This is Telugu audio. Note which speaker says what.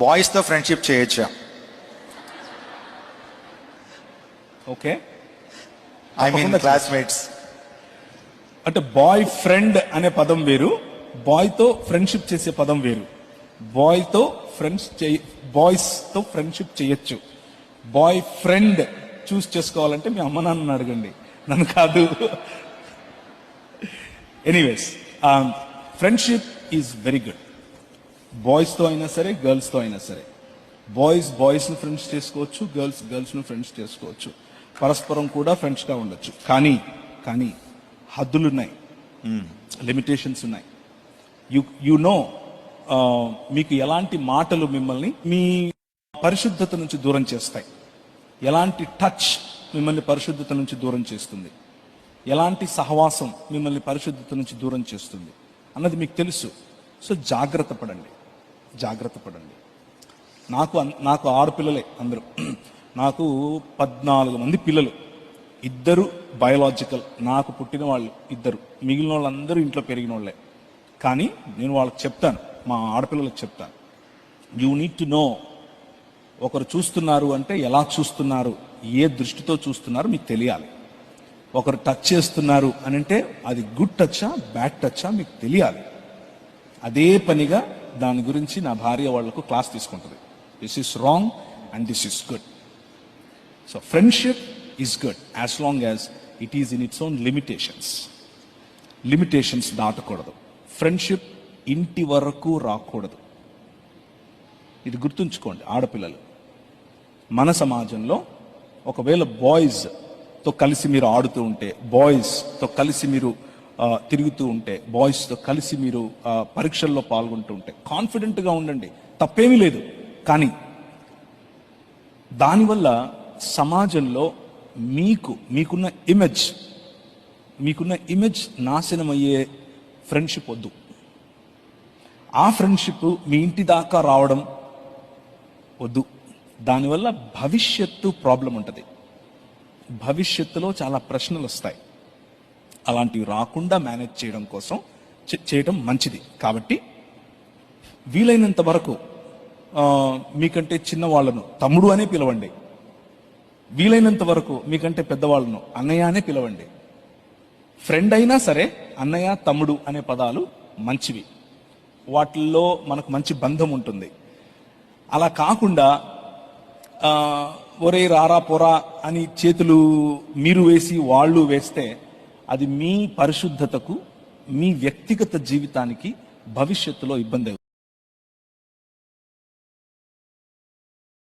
Speaker 1: బాయ్స్తో ఫ్రెండ్షిప్ చేయొచ్చా?
Speaker 2: Okay,
Speaker 1: I mean classmates.
Speaker 2: అంటే బాయ్ ఫ్రెండ్ అనే పదం వేరు, బాయ్తో ఫ్రెండ్షిప్ చేసే పదం వేరు. బాయ్తో బాయ్స్ తో ఫ్రెండ్షిప్ చేయొచ్చు. బాయ్ ఫ్రెండ్ చూస్ చేసుకోవాలంటే మీ అమ్మ నాన్నని అడగండి, నన్ను కాదు. Anyways, friendship is very good. బాయ్స్తో అయినా సరే, గర్ల్స్తో అయినా సరే. బాయ్స్ని ఫ్రెండ్స్ చేసుకోవచ్చు, గర్ల్స్ని ఫ్రెండ్స్ చేసుకోవచ్చు. పరస్పరం కూడా ఫ్రెండ్స్గా ఉండొచ్చు. కానీ హద్దులు ఉన్నాయి, లిమిటేషన్స్ ఉన్నాయి. యు నో, మీకు ఎలాంటి మాటలు మిమ్మల్ని మీ పరిశుద్ధత నుంచి దూరం చేస్తాయి, ఎలాంటి టచ్ మిమ్మల్ని పరిశుద్ధత నుంచి దూరం చేస్తుంది, ఎలాంటి సహవాసం మిమ్మల్ని పరిశుద్ధత నుంచి దూరం చేస్తుంది అన్నది మీకు తెలుసు. సో జాగ్రత్త పడండి. నాకు 6 పిల్లలే అందరూ. నాకు 14 మంది పిల్లలు, 2 బయోలాజికల్, నాకు పుట్టిన వాళ్ళు 2, మిగిలిన వాళ్ళందరూ ఇంట్లో పెరిగిన వాళ్ళే. కానీ నేను వాళ్ళకి చెప్తాను, మా ఆడపిల్లలకు చెప్తాను, యూ నీడ్ టు నో, ఒకరు చూస్తున్నారు అంటే ఎలా చూస్తున్నారు, ఏ దృష్టితో చూస్తున్నారు మీకు తెలియాలి. ఒకరు టచ్ చేస్తున్నారు అని అంటే అది గుడ్ టచ్చా బ్యాడ్ టచ్చా మీకు తెలియాలి. అదే పనిగా దాని గురించి నా భార్య వాళ్లకు క్లాస్ తీసుకుంటుంది. This is wrong and this is good. So friendship is good as long as it is in its own limitations దాటకూడదు. ఫ్రెండ్షిప్ ఇంటి వరకు రాకూడదు. ఇది గుర్తుంచుకోండి ఆడపిల్లలు. మన సమాజంలో ఒకవేళ బాయ్స్తో కలిసి మీరు ఆడుతూ ఉంటే, బాయ్స్తో కలిసి మీరు తిరుగుతూ ఉంటే, బాయ్స్తో కలిసి మీరు పరీక్షల్లో పాల్గొంటూ ఉంటే కాన్ఫిడెంట్గా ఉండండి, తప్పేమీ లేదు. కానీ దానివల్ల సమాజంలో మీకున్న ఇమేజ్ నాశనమయ్యే ఫ్రెండ్షిప్ వద్దు. ఆ ఫ్రెండ్షిప్ మీ ఇంటి దాకా రావడం వద్దు. దానివల్ల భవిష్యత్తు ప్రాబ్లం ఉంటుంది. భవిష్యత్తులో చాలా ప్రశ్నలు వస్తాయి. అలాంటివి రాకుండా మేనేజ్ చేయడం కోసం చేయడం మంచిది. కాబట్టి వీలైనంత వరకు మీకంటే చిన్నవాళ్లను తమ్ముడు అనే పిలవండి. వీలైనంత వరకు మీకంటే పెద్దవాళ్ళను అన్నయ్య అనే పిలవండి. ఫ్రెండ్ అయినా సరే అన్నయ్య తమ్ముడు అనే పదాలు మంచివి. వాటిల్లో మనకు మంచి బంధం ఉంటుంది. అలా కాకుండా ఒరే రారా పోరా అని చేతులు మీరు వేసి వాళ్ళు వేస్తే అది మీ పరిశుద్ధతకు, మీ వ్యక్తిగత జీవితానికి భవిష్యత్తులో ఇబ్బంది అవుతుంది.